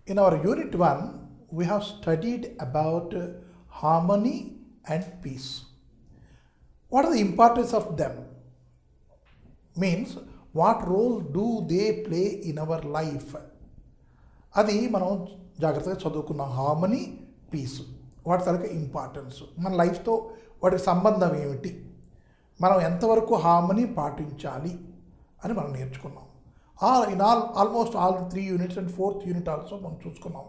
In our unit 1, we have studied about harmony and peace. What are the importance of them? Means, what role do they play in our life? అది మనం జాగ్రత్తగా చదువుకున్నాం. Harmony, piece, వాటి తరగ importance, మన లైఫ్తో వాటికి సంబంధం ఏమిటి, మనం ఎంతవరకు హార్మనీ పాటించాలి అని మనం నేర్చుకున్నాం. Almost all 3 units and 4th unit also మనం చూసుకున్నాం.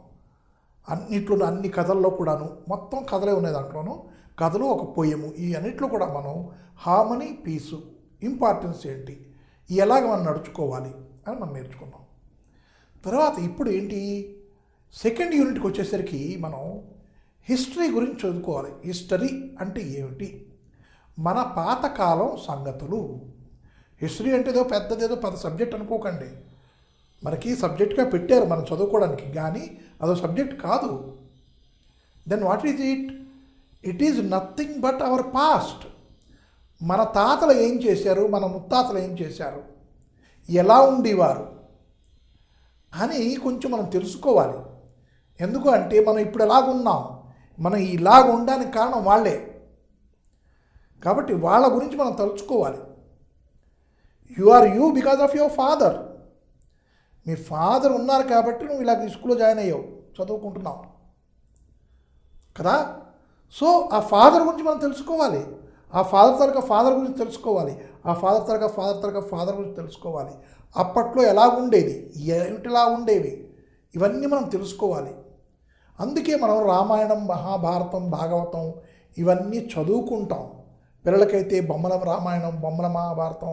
అన్నిట్లోనూ అన్ని కథల్లో కూడాను మొత్తం కథలే ఉన్నాయి. దాంట్లోనూ కథలు ఒక పోయము, ఈ అన్నిట్లో కూడా మనం హార్మనీ, పీసు ఇంపార్టెన్స్ ఏంటి, ఎలాగ మనం నడుచుకోవాలి అని మనం నేర్చుకున్నాం. తర్వాత ఇప్పుడు ఏంటి, 2nd యూనిట్కి వచ్చేసరికి మనం హిస్టరీ గురించి చదువుకోవాలి. హిస్టరీ అంటే ఏమిటి, మన పాతకాలం సంగతులు. హిస్టరీ అంటే ఏదో పెద్దదేదో పెద్ద సబ్జెక్ట్ అనుకోకండి. మనకి సబ్జెక్ట్గా పెట్టారు మనం చదువుకోవడానికి, కానీ అదో సబ్జెక్ట్ కాదు. Then what is it? It is nothing but our past. మన తాతలు ఏం చేశారు, మన ముత్తాతలు ఏం చేశారు, ఎలా ఉండేవారు అని కొంచెం మనం తెలుసుకోవాలి. ఎందుకు అంటే మనం ఇప్పుడు ఎలాగున్నాం, మనం ఇలాగ ఉండడానికి కారణం వాళ్ళే. కాబట్టి వాళ్ళ గురించి మనం తలుచుకోవాలి. You are you because of your father. మీ ఫాదర్ ఉన్నారు కాబట్టి నువ్వు ఇలాగ స్కూల్లో జాయిన్ అయ్యావు, చదువుకుంటున్నావు కదా. సో ఆ ఫాదర్ గురించి మనం తెలుసుకోవాలి. ఆ ఫాదర్ తరగ ఫాదర్ గురించి తెలుసుకోవాలి. ఆ ఫాదర్ తరగ ఫాదర్ గురించి తెలుసుకోవాలి. అప్పట్లో ఎలా ఉండేది, ఏమిటిలా ఉండేవి, ఇవన్నీ మనం తెలుసుకోవాలి. అందుకే మనం రామాయణం, మహాభారతం, భాగవతం ఇవన్నీ చదువుకుంటాం. పిల్లలకైతే బొమ్మల రామాయణం, బొమ్మల మహాభారతం,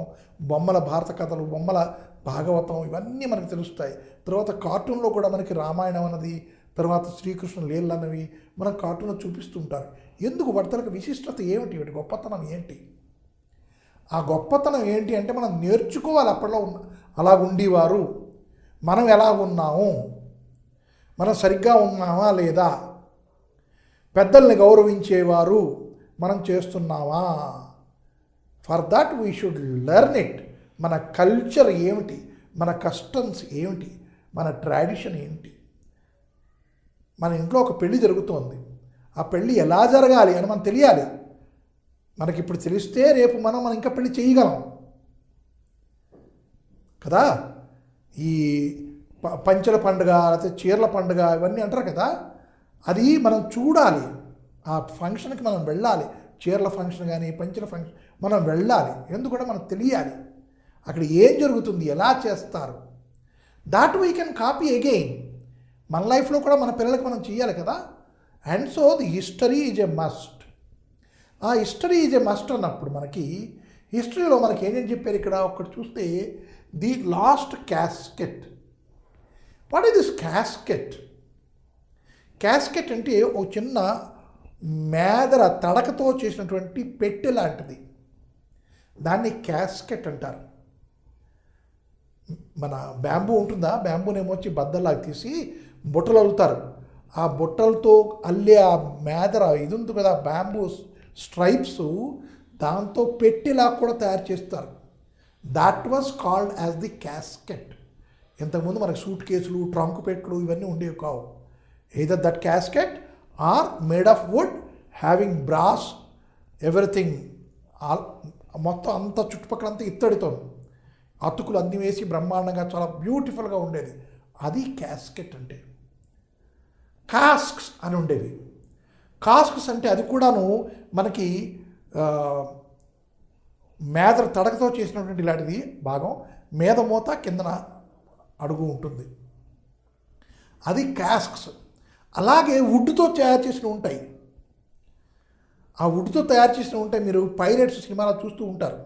బొమ్మల భారత కథలు, బొమ్మల భాగవతం ఇవన్నీ మనకు తెలుస్తాయి. తర్వాత కార్టూన్లో కూడా మనకి రామాయణం అన్నది, తర్వాత శ్రీకృష్ణ లీలలు అనేవి మనం కార్టూన్లో చూపిస్తుంటారు. ఎందుకు వాటి విశిష్టత ఏమిటి, వాటి గొప్పతనం ఏంటి? ఆ గొప్పతనం ఏంటి అంటే మనం నేర్చుకోవాలి. అప్పట్లో అలా ఉండేవారు, మనం ఎలా ఉన్నాము, మనం సరిగ్గా ఉన్నామా లేదా, పెద్దల్ని గౌరవించేవారు మనం చేస్తున్నామా. For that we should learn it. మన కల్చర్ ఏమిటి, మన కస్టమ్స్ ఏమిటి, మన ట్రెడిషన్ ఏంటి. మన ఇంట్లో ఒక పెళ్ళి జరుగుతోంది, ఆ పెళ్ళి ఎలా జరగాలి అని మనం తెలియాలి. మనకి ఇప్పుడు తెలిస్తే రేపు మనం ఇంకా పెళ్ళి చేయగలం కదా. ఈ పంచెల పండుగ, లేకపోతే చీరల పండుగ ఇవన్నీ అంటారు కదా, అది మనం చూడాలి. ఆ ఫంక్షన్కి మనం వెళ్ళాలి. చీరల ఫంక్షన్ కానీ పంచెల ఫంక్షన్ మనం వెళ్ళాలి. ఎందుకంటే మనకు తెలియాలి అక్కడ ఏం జరుగుతుంది, ఎలా చేస్తారు. That we can copy again. మన లైఫ్లో కూడా మన పిల్లలకి మనం చేయాలి కదా. And so the history is a must. ఆ హిస్టరీ ఈజ్ ఎ మస్ట్ అన్నప్పుడు మనకి హిస్టరీలో మనకి ఏంటని చెప్పారు ఇక్కడ ఒకటి చూస్తే, the last casket. What is this casket? Casket అంటే ఒక చిన్న మేదర తడకతో చేసినటువంటి పెట్టె లాంటిది, దాన్ని క్యాస్కెట్ అంటారు. మన బ్యాంబూ ఉంటుందా, బ్యాంబూనేమో వచ్చి బద్దల్లాగా తీసి బుట్టలు అల్లుతారు. ఆ బుట్టలతో అల్లే ఆ మేదర ఇది ఉంది కదా, బ్యాంబూ స్ట్రైప్స్, దాంతో పెట్టెలా కూడా తయారు చేస్తారు. That was called as the casket. ఇంతకుముందు మనకి సూట్ కేసులు, ట్రంక్ పెట్టెలు ఇవన్నీ ఉండేవి కావు. Either that casket are made of wood having brass everything. మొత్తం అంతా చుట్టుపక్కలంతా ఇత్తడితో అతుకులు అన్నీ వేసి బ్రహ్మాండంగా చాలా బ్యూటిఫుల్గా ఉండేది. అది క్యాస్కెట్ అంటే. కాస్క్స్ అని ఉండేవి. కాస్క్స్ అంటే అది కూడాను మనకి మేదర తడకతో చేసినటువంటి ఇలాంటిది భాగం, మీద మూత కిందన అడుగు ఉంటుంది, అది కాస్క్స్. అలాగే వుడ్తో తయారు చేసినవి ఉంటాయి. ఆ వుడ్తో తయారు చేసినవి ఉంటాయి. మీరు పైరేట్స్ సినిమాలో చూస్తూ ఉంటారు,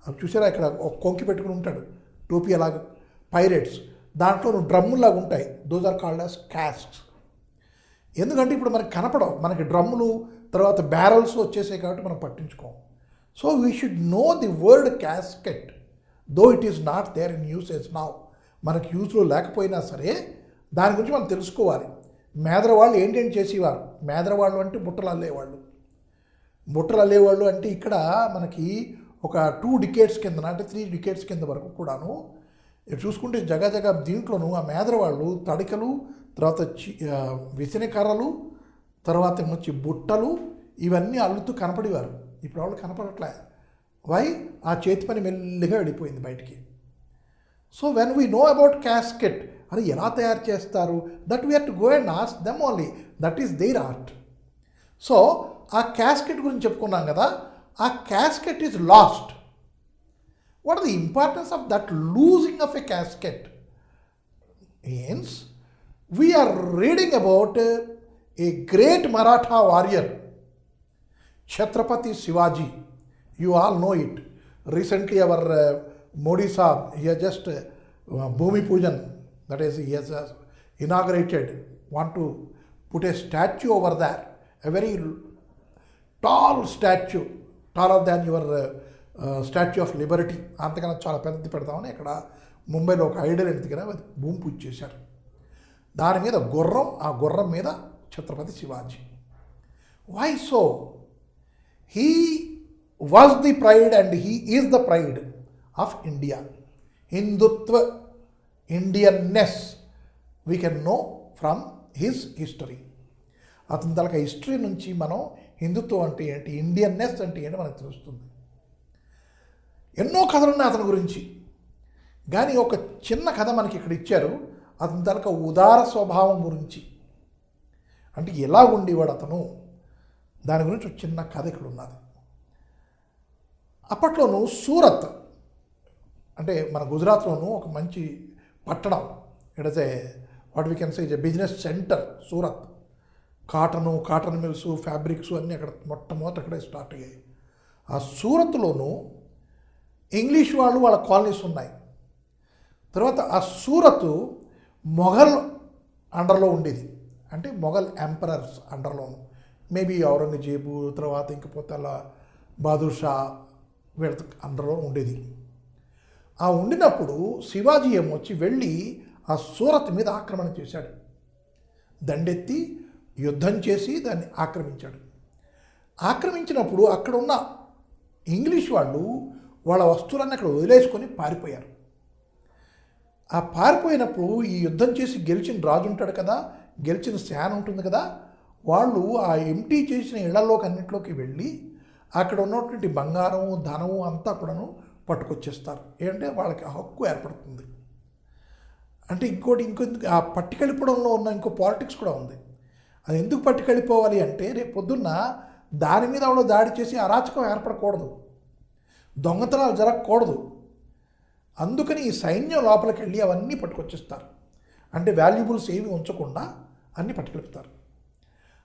అవి చూసారా, ఇక్కడ ఒక కొంకి పెట్టుకుని ఉంటాడు టోపీ అలాగా, పైరేట్స్. దాంట్లో డ్రమ్ములాగా ఉంటాయి. Those are called as casks. ఎందుకంటే ఇప్పుడు మనకి కనపడవు, మనకి డ్రమ్ములు తర్వాత బ్యారల్స్ వచ్చేసాయి కాబట్టి మనం పట్టించుకోం. So we should know the word casket though it is not there in usage now. మనకి యూజ్లో లేకపోయినా సరే దాని గురించి మనం తెలుసుకోవాలి. మేదర వాళ్ళు ఏంటేంటి చేసేవారు, మేదర వాళ్ళు అంటే బుట్టలు అల్లేవాళ్ళు. బుట్టలు అల్లేవాళ్ళు అంటే ఇక్కడ మనకి ఒక 2 డికేట్స్ కింద, అంటే 3 డికేట్స్ కింద వరకు కూడాను చూసుకుంటే జగ దీంట్లోనూ ఆ మేదర వాళ్ళు తడికలు తర్వాత విసిన కర్రలు, తర్వాత వచ్చి బుట్టలు, ఇవన్నీ అల్లుతూ కనపడేవారు. ఇప్పుడు వాళ్ళు కనపడట్లే. వై? ఆ చేతి పని మెల్లిగా వెళ్ళిపోయింది బయటికి. So when we know about casket, అది ఎలా తయారు చేస్తారు, that we have to go and ask them only, that is their art. So ఆ క్యాస్కెట్ గురించి చెప్పుకున్నాం కదా, ఆ casket is lost. What are the importance of that losing of a casket? Means we are reading about a great Maratha warrior, Chhatrapati Shivaji. You all know it. Recently our Modi Saab, he has just Bhumi Pujan, that is he has inaugurated, want to put a statue over there, a very tall statue, taller than your Statue of Liberty. అంతకన్నా చాలా పెద్దది పెడతామని ఇక్కడ ముంబైలో ఒక Idol ఇంటి దగ్గర భూమి పూజ చేశారు. దాని మీద గుర్రం, ఆ గుర్రం మీద Chhatrapati Shivaji. Why so? He was the pride and he is the pride of India. Hindutva, Indianness we can know from his history. అతని తలక హిస్టరీ నుంచి మనం హిందుత్వం అంటే ఏంటి, ఇండియన్నెస్ అంటే ఏంటి మనకు తెలుస్తుంది. ఎన్నో కథలు ఉన్నాయి అతని గురించి, కానీ ఒక చిన్న కథ మనకి ఇక్కడ ఇచ్చారు. అతని తనక ఉదార స్వభావం గురించి, అంటే ఎలా ఉండేవాడు అతను, దాని గురించి ఒక చిన్న కథ ఇక్కడ ఉన్నది. అప్పట్లోనూ సూరత్ అంటే మన గుజరాత్లోనూ ఒక మంచి పట్టణం. It is a what we can say a business centre Surat. Cotton mills, fabrics అన్నీ అక్కడ మొట్టమొదటి అక్కడే స్టార్ట్ అయ్యాయి. ఆ సూరత్లోనూ ఇంగ్లీష్ వాళ్ళు వాళ్ళ కాలనీస్ ఉన్నాయి. తర్వాత ఆ సూరత్ మొఘల్ అండర్లో ఉండేది, అంటే మొఘల్ ఎంపరర్స్ అండర్లోను. మేబీ ఔరంగజేబు, తర్వాత ఇంకపోతే అలా బాదుషా వీళ్ళ అండర్లో ఉండేది. ఆ ఉండినప్పుడు శివాజీ ఏమొచ్చి వెళ్ళి ఆ సూరత్ మీద ఆక్రమణ చేశాడు. దండెత్తి యుద్ధం చేసి దాన్ని ఆక్రమించాడు. ఆక్రమించినప్పుడు అక్కడున్న ఇంగ్లీష్ వాళ్ళు వాళ్ళ వస్తువులన్నీ అక్కడ వదిలేసుకొని పారిపోయారు. ఆ పారిపోయినప్పుడు ఈ యుద్ధం చేసి గెలిచిన రాజు ఉంటాడు కదా, గెలిచిన సేన ఉంటుంది కదా, వాళ్ళు ఆ ఎంటీ చేసిన ఇళ్లలోకి అన్నింటిలోకి వెళ్ళి అక్కడ ఉన్నటువంటి బంగారం, ధనము అంతా కూడాను పట్టుకొచ్చేస్తారు. ఏంటంటే వాళ్ళకి హక్కు ఏర్పడుతుంది. అంటే ఇంకొందుకు ఆ పట్టుకెళ్ళిపోవడంలో ఉన్న ఇంకో పాలిటిక్స్ కూడా ఉంది. అది ఎందుకు పట్టుకెళ్ళిపోవాలి అంటే రేపు పొద్దున్న దాని మీద వాళ్ళు దాడి చేసి అరాచకం ఏర్పడకూడదు, దొంగతనాలు జరగకూడదు. అందుకని ఈ సైన్యం లోపలికి వెళ్ళి అవన్నీ పట్టుకొచ్చేస్తారు. అంటే వాల్యుబుల్స్ ఏమి ఉంచకుండా అన్నీ పట్టుకెళ్ళిపోతారు.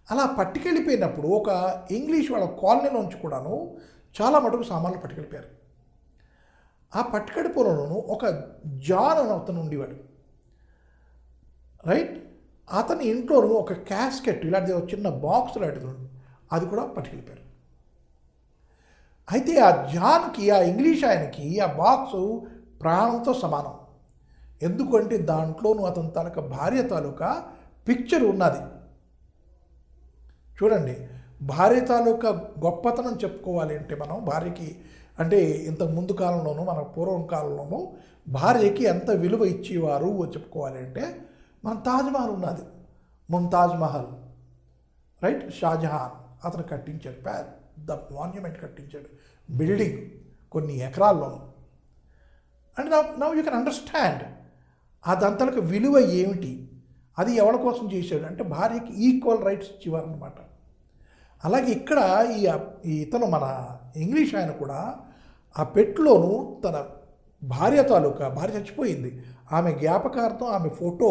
అలా పట్టుకెళ్ళిపోయినప్పుడు ఒక ఇంగ్లీష్ వాళ్ళ కాలనీలోంచి కూడాను చాలా మటుకు సామాన్లు పట్టుకెళ్ళిపోయారు. ఆ పట్టుకెళ్ళిపోవడంలోనూ ఒక జాన్ అని అతను ఉండేవాడు, రైట్. అతని ఇంట్లోనూ ఒక క్యాస్కెట్ ఇలాంటి చిన్న బాక్స్ లాంటిది అది కూడా పట్టుకెళ్ళిపోయారు. అయితే ఆ జాన్కి, ఆ ఇంగ్లీష్ ఆయనకి ఆ బాక్సు ప్రాణంతో సమానం. ఎందుకంటే దాంట్లోనూ అతని తాలూకా భార్య తాలూకా పిక్చర్ ఉన్నది. చూడండి, భార్య తాలూకా గొప్పతనం చెప్పుకోవాలి అంటే మనం భార్యకి, అంటే ఇంత ముందు కాలంలోనూ మన పూర్వం కాలంలోనూ భార్యకి ఎంత విలువ ఇచ్చేవారు చెప్పుకోవాలి అంటే మన తాజ్మహల్ ఉన్నది, ముంతాజ్ మహల్, రైట్. షాజహాన్ అతను కట్టించాడు, పెద్ద మాన్యుమెంట్ కట్టించాడు, బిల్డింగ్ కొన్ని ఎకరాల్లోనూ. And now you can understand అదంతలకు విలువ ఏమిటి, అది ఎవరి కోసం చేశాడు అంటే భార్యకి ఈక్వల్ రైట్స్ ఇచ్చేవారు అనమాట. అలాగే ఇక్కడ ఇతను మన ఇంగ్లీష్ ఆయన కూడా ఆ పెట్టులోనూ తన భార్య చచ్చిపోయింది, ఆమె జ్ఞాపకార్థం ఆమె ఫోటో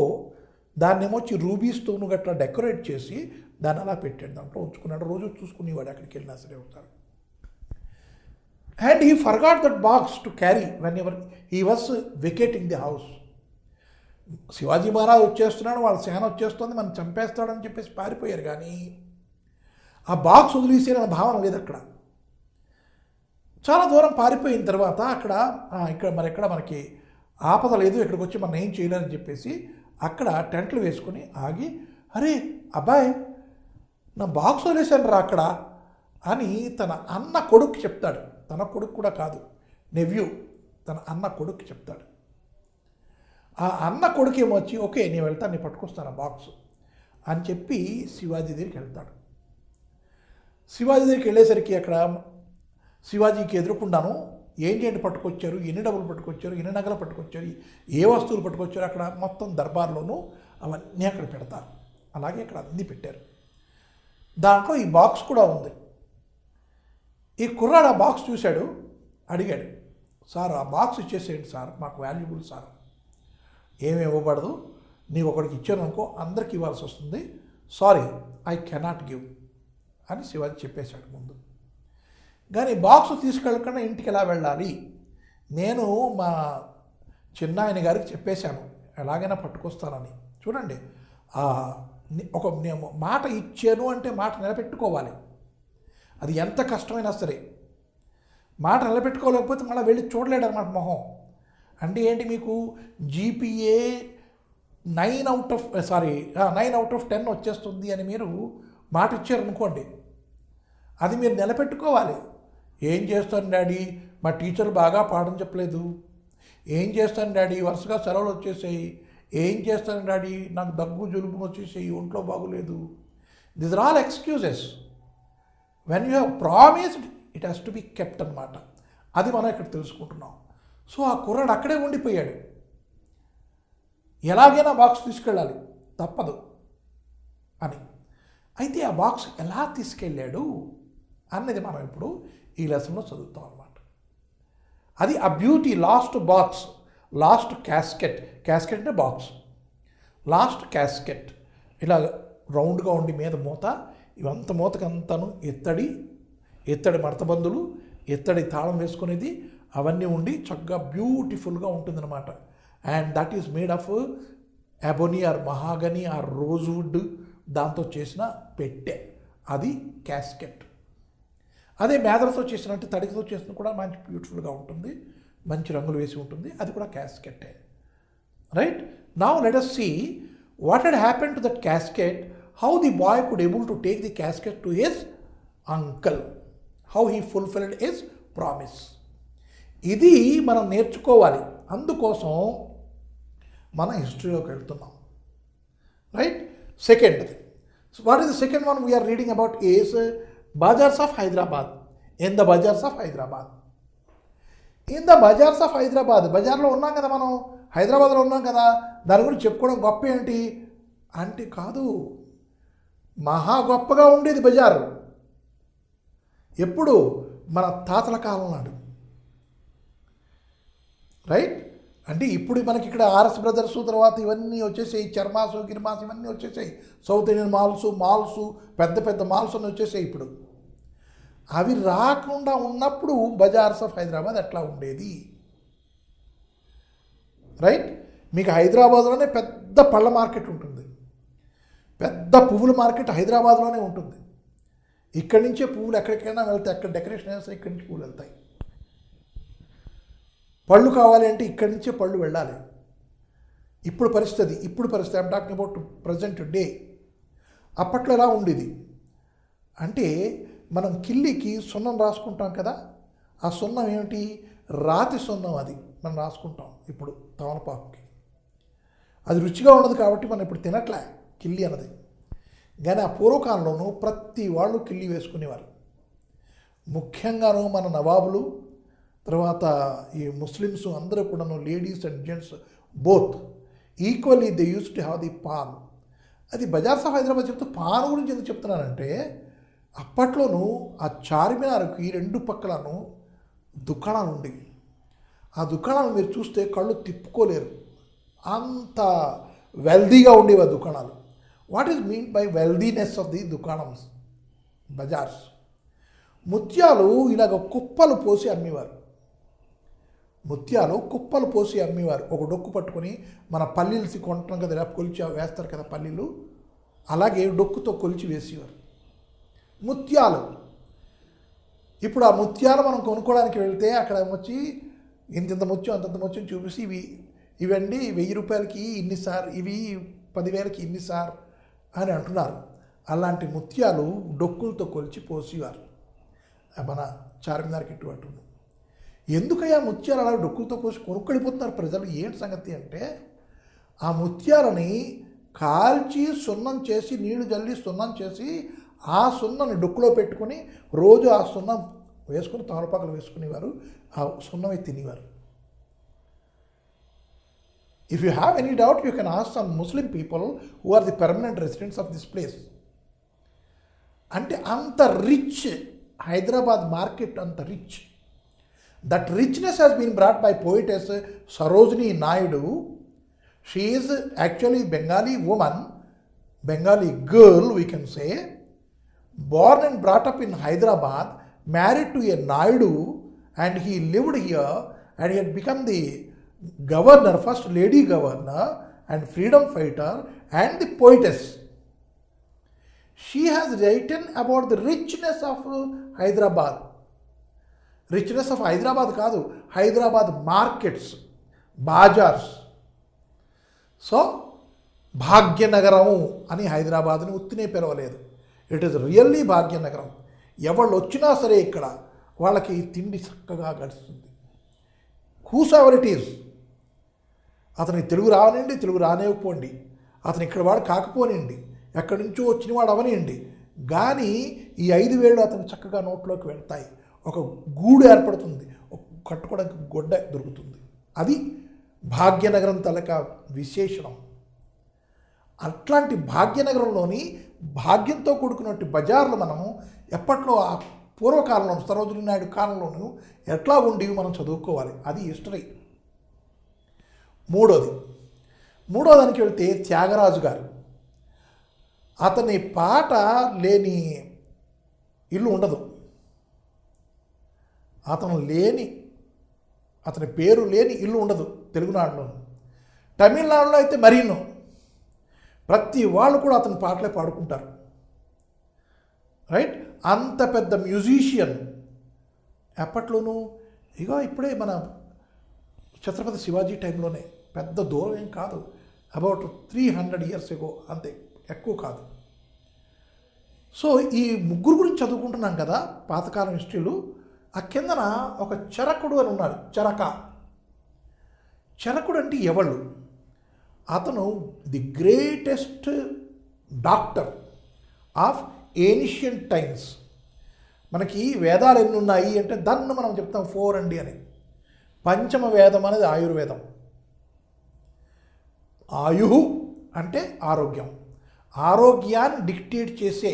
దాన్ని ఏమొచ్చి రూబీస్తోను గట్రా డెకరేట్ చేసి దాన్ని అలా పెట్టాడు, దాంట్లో ఉంచుకున్నాడు. రోజు చూసుకునేవాడు ఎక్కడికి వెళ్ళినా సరే ఒకసారి. And he forgot that box to carry when ever he was vacating the house. Shivaji Maharaj వచ్చేస్తున్నాడు, వాళ్ళ సేన వచ్చేస్తుంది, మనం చంపేస్తాడని చెప్పేసి పారిపోయారు. కానీ ఆ బాక్స్ వదిలేసేన భావన లేదు అక్కడ. చాలా దూరం పారిపోయిన తర్వాత ఇక్కడ మనకి ఆపద లేదు, ఇక్కడికి వచ్చి మనం ఏం చేయలేదని చెప్పేసి అక్కడ టెంట్లు వేసుకొని ఆగి, అరే అబ్బాయి నా బాక్స్ వదిలేసాను రా అక్కడ అని తన అన్న కొడుకు చెప్తాడు. తన కొడుకు కూడా కాదు, నెవ్యూ, తన అన్న కొడుకు చెప్తాడు. ఆ అన్న కొడుకేమో వచ్చి ఓకే నేను వెళ్తాను, నేను పట్టుకొస్తాను ఆ బాక్స్ అని చెప్పి శివాజీ దగ్గరికి వెళ్తాడు. శివాజీ దగ్గరికి వెళ్ళేసరికి అక్కడ శివాజీకి ఎదురుకుండాను ఏంటి పట్టుకొచ్చారు, ఎన్ని డబ్బులు పట్టుకొచ్చారు, ఎన్ని నగలు పట్టుకొచ్చారు, ఏ వస్తువులు పట్టుకొచ్చారు, అక్కడ మొత్తం దర్బార్లోనూ అవన్నీ అక్కడ పెడతారు. అలాగే అక్కడ అన్నీ పెట్టారు. దాంట్లో ఈ బాక్స్ కూడా ఉంది. ఈ కుర్రాడు ఆ బాక్స్ చూశాడు, అడిగాడు, సార్ ఆ బాక్స్ ఇచ్చేసేయండి సార్, మాకు వాల్యుబుల్ సార్, ఏమి ఇవ్వబడదు, నీకు ఒకడికి ఇచ్చాను అనుకో అందరికి ఇవ్వాల్సి వస్తుంది, సారీ ఐ కెనాట్ గివ్ అని శివాజీ చెప్పేశాడు ముందు. కానీ బాక్స్ తీసుకెళ్ళకుండా ఇంటికి ఎలా వెళ్ళాలి, నేను మా చిన్నాయన గారికి చెప్పేశాను ఎలాగైనా పట్టుకొస్తానని. చూడండి, ఒక నేను మాట ఇచ్చాను అంటే మాట నిలబెట్టుకోవాలి. అది ఎంత కష్టమైనా సరే మాట నిలబెట్టుకోలేకపోతే మళ్ళీ వెళ్ళి చూడలేడు అనమాట మొహం. అంటే ఏంటి, మీకు జీపీఏ 9 అవుట్ ఆఫ్ 10 వచ్చేస్తుంది అని మీరు మాట ఇచ్చారనుకోండి, అది మీరు నిలబెట్టుకోవాలి. ఏం చేస్తాను డాడీ, మా టీచర్లు బాగా పాఠం చెప్పలేదు, ఏం చేస్తాను డాడీ వరుసగా సెలవులు వచ్చేసాయి, ఏం చేస్తాను డాడీ నాకు దగ్గు జలుబు వచ్చేసాయి, ఒంట్లో బాగోలేదు. This are all excuses. When you have promised it has to be kept అనమాట. అది మనం ఇక్కడ తెలుసుకుంటున్నాం. సో ఆ కుర్రాడు అక్కడే ఉండిపోయాడు. ఎలాగైనా బాక్స్ తీసుకెళ్ళాలి తప్పదు అని. అయితే ఆ బాక్స్ ఎలా తీసుకెళ్ళాడు అన్నది మనం ఇప్పుడు ఈ లెసన్లో చదువుతాం అన్నమాట. అది ఆ beauty last box, last casket అంటే బాక్స్, లాస్ట్ క్యాస్కెట్ ఇలా రౌండ్గా ఉండి మీద మూత, ఇవంత మూతకంతాను ఎత్తడి మడతబందులు, ఎత్తడి తాళం వేసుకునేది అవన్నీ ఉండి చక్కగా బ్యూటిఫుల్గా ఉంటుందన్నమాట. And that is made of ebony or mahogany or rosewood, దాంతో చేసిన పెట్టె, అది క్యాస్కెట్. అదే మేదలతో చేసినట్టు తడితో చేసిన కూడా మంచి బ్యూటిఫుల్గా ఉంటుంది, మంచి రంగులు వేసి ఉంటుంది, అది కూడా క్యాస్కెట్టే. Right now let us see what had happened to that casket, how the boy could able to take the casket to his uncle, how he fulfilled his promise. ఇది మనం నేర్చుకోవాలి. అందుకోసం మన హిస్టరీలోకి వెళ్తున్నాం. Right, second, what is the second one we are reading about is bazaars of Hyderabad. In the bazaars of Hyderabad, in the bazaars of Hyderabad, బజార్లో ఉన్నాం కదా మనం, హైదరాబాద్లో ఉన్నాం కదా, దాని గురించి చెప్పుకోవడం గొప్ప ఏంటి అంటే కాదు, మహా గొప్పగా ఉండేది బజారు. ఎప్పుడు? మన తాతల కాలం నాడు. రైట్, అంటే ఇప్పుడు మనకి ఇక్కడ ఆర్ఎస్ బ్రదర్స్ తర్వాత ఇవన్నీ వచ్చేసాయి, చర్మాసు గిర్మాస్ ఇవన్నీ వచ్చేసాయి, సౌత్ ఇండియన్ మాల్స్ పెద్ద పెద్ద మాల్స్ అన్నీ వచ్చేసాయి ఇప్పుడు. అవి రాకుండా ఉన్నప్పుడు బజార్స్ ఆఫ్ హైదరాబాద్ ఎట్లా ఉండేది? రైట్, మీకు హైదరాబాద్లోనే పెద్ద పళ్ళ మార్కెట్ ఉంటుంది, పెద్ద పువ్వుల మార్కెట్ హైదరాబాద్లోనే ఉంటుంది. ఇక్కడి నుంచే పువ్వులు ఎక్కడికైనా వెళ్తాయి, ఎక్కడ డెకరేషన్ వేస్తే ఇక్కడి నుంచి పువ్వులు వెళ్తాయి. పళ్ళు కావాలి అంటే ఇక్కడి నుంచే పళ్ళు వెళ్ళాలి. ఇప్పుడు పరిస్థితి I'm talking about present day. అప్పట్లో ఎలా ఉండేది అంటే, మనం కిల్లికి సున్నం రాసుకుంటాం కదా, ఆ సున్నం ఏమిటి? రాతి సున్నం, అది మనం రాసుకుంటాం ఇప్పుడు తమలపాకుకి. అది రుచిగా ఉండదు కాబట్టి మనం ఇప్పుడు తినట్లే కిల్లి అన్నది. కానీ ఆ పూర్వకాలంలోనూ ప్రతి వాళ్ళు కిల్లి వేసుకునేవారు. ముఖ్యంగాను మన నవాబులు, తర్వాత ఈ ముస్లిమ్స్ అందరూ కూడాను, ladies and gents both equally they use to have the pan. అది బజార్స్ ఆఫ్ హైదరాబాద్ చెప్తూ పాన్ గురించి ఎందుకు చెప్తున్నానంటే, అప్పట్లోనూ ఆ చార్మినార్కి 2 పక్కలను దుకాణాలు ఉండేవి. ఆ దుకాణాలు మీరు చూస్తే కళ్ళు తిప్పుకోలేరు, అంత వెల్దీగా ఉండేవి ఆ దుకాణాలు. What is mean by wealthiness of the దుకాణమ్స్? బజార్స్. ముత్యాలు ఇలాగ కుప్పలు పోసి అమ్మేవారు, ముత్యాలు కుప్పలు పోసి అమ్మేవారు. ఒక డొక్కు పట్టుకొని, మన పల్లీలు కొంటాం కదా, ఇలా కొలిచి వేస్తారు కదా పల్లీలు, అలాగే డొక్కుతో కొలిచి వేసేవారు ముత్యాలు. ఇప్పుడు ఆ ముత్యాలు మనం కొనుక్కోవడానికి వెళ్తే అక్కడ వచ్చి ఇంత ముత్యం అంతంత ముత్యం చూపిసి, ఇవండి 1000 రూపాయలకి ఇన్ని సార్, ఇవి 10,000కి ఇన్ని సార్ అని అంటున్నారు. అలాంటి ముత్యాలు డొక్కులతో కొలిచి పోసేవారు మన చార్మినార్కి ఇటువంటి. ఎందుకయ్యా ముత్యాలు అలా డొక్కులతో కోసి కొనుక్కెళ్ళిపోతున్నారు ప్రజలు? ఏంటి సంగతి అంటే, ఆ ముత్యాలని కాల్చి సున్నం చేసి నీళ్లు జల్లి సున్నం చేసి ఆ సున్నని డొక్కులో పెట్టుకుని రోజు ఆ సున్నం వేసుకుని తమలపాకులు వేసుకునేవారు, ఆ సున్నమే తినేవారు. If you have any doubt, you can ask some Muslim people who are the permanent residents of this place. అంటే అంత రిచ్ హైదరాబాద్ మార్కెట్, అంత rich. That richness has been brought by poetess Sarojini Naidu. She is actually Bengali woman, Bengali girl we can say, born and brought up in Hyderabad, married to a Naidu, and he lived here and he had become the governor, first lady governor and freedom fighter and the poetess. She has written about the richness of Hyderabad. Richness of Hyderabad కాదు, Hyderabad markets, బాజార్స్. So Bhagyanagaram అని హైదరాబాద్ని ఉత్తినే పిలవలేదు. It is really Bhagyanagaram. ఎవళ్ళు వచ్చినా సరే ఇక్కడ వాళ్ళకి తిండి చక్కగా గడుస్తుంది. హూస్ ఎవర్ ఇట్ ఈజ్, అతనికి తెలుగు రావనండి, తెలుగు రానివ్వకపోండి, అతను ఇక్కడ వాడు కాకపోనివ్వండి, ఎక్కడి నుంచో వచ్చిన వాడు అవనివ్వండి, కానీ ఈ 5 వేళ్ళు అతను చక్కగా నోట్లోకి వెళ్తాయి. ఒక గూడు ఏర్పడుతుంది, కట్టుకోవడానికి గొడ్డ దొరుకుతుంది. అది భాగ్యనగరం తలక విశేషణం. అట్లాంటి భాగ్యనగరంలోని భాగ్యంతో కూడుకున్నట్టు బజార్లు మనము ఎప్పట్లో ఆ పూర్వకాలంలో సరోజినీ నాయుడు కాలంలోనూ ఎట్లా ఉండేవి మనం చదువుకోవాలి. అది హిస్టరీ. మూడోదానికి వెళ్తే త్యాగరాజు గారు. అతని పాట లేని ఇల్లు ఉండదు, అతని పేరు లేని ఇల్లు ఉండదు తెలుగునాడులో. తమిళనాడులో అయితే మరీను ప్రతి వాళ్ళు కూడా అతని పాటలే పాడుకుంటారు. రైట్, అంత పెద్ద మ్యూజిషియన్. ఎప్పట్లోనూ ఇగో ఇప్పుడే మన ఛత్రపతి శివాజీ టైంలోనే, పెద్ద దూరం ఏం కాదు, అబౌట్ 300 years ago, అంతే, ఎక్కువ కాదు. సో ఈ ముగ్గురు గురించి చదువుకుంటున్నాం కదా పాతకాలం హిస్టరీలు. ఆ కిందన ఒక చరకుడు అని ఉన్నాడు. చరకుడు అంటే ఎవళ్ళు? అతను the greatest doctor of ancient times. మనకి వేదాలు ఎన్ని ఉన్నాయి అంటే దాన్ని మనం చెప్తాం 4 అండి అని. పంచమ వేదం అనేది ఆయుర్వేదం. ఆయు అంటే ఆరోగ్యం, ఆరోగ్యాన్ని డిక్టేట్ చేసే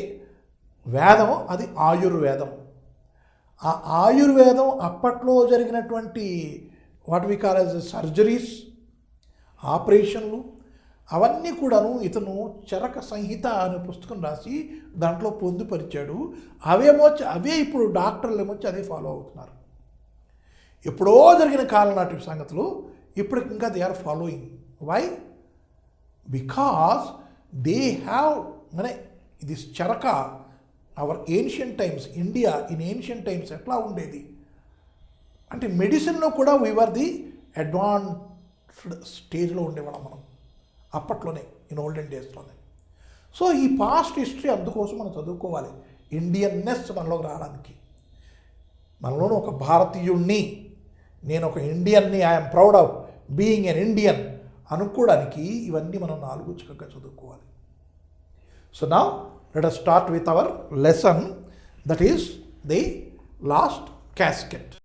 వేదం అది ఆయుర్వేదం. ఆ ఆయుర్వేదం అప్పట్లో జరిగినటువంటి what we call as surgeries, ఆపరేషన్లు, అవన్నీ కూడాను ఇతను చరక సంహిత అనే పుస్తకం రాసి దాంట్లో పొందుపరిచాడు. అవే ఇప్పుడు డాక్టర్లు ఏమొచ్చి అదే ఫాలో అవుతున్నారు. ఎప్పుడో జరిగిన కాలం నాటి సంగతులు ఇప్పటికి ఇంకా they are following. Why? Because they have this Charaka. Our ancient times, India in ancient times ఎట్లా ఉండేది అంటే మెడిసిన్లో కూడా వీఆర్ ది అడ్వాన్స్డ్ స్టేజ్లో ఉండేవాళ్ళం మనం అప్పట్లోనే, ఇన్ ఓల్డెన్ డేస్లోనే. సో ఈ పాస్ట్ హిస్టరీ అందుకోసం మనం చదువుకోవాలి, ఇండియన్నెస్ మనలోకి రావడానికి. మనలోనూ ఒక భారతీయుణ్ణి, నేను ఒక ఇండియన్ని, I'm proud of being an Indian అనుకోవడానికి ఇవన్నీ మనం 4 చక్కగా చదువుకోవాలి. So now let us start with our lesson, that is the last casket.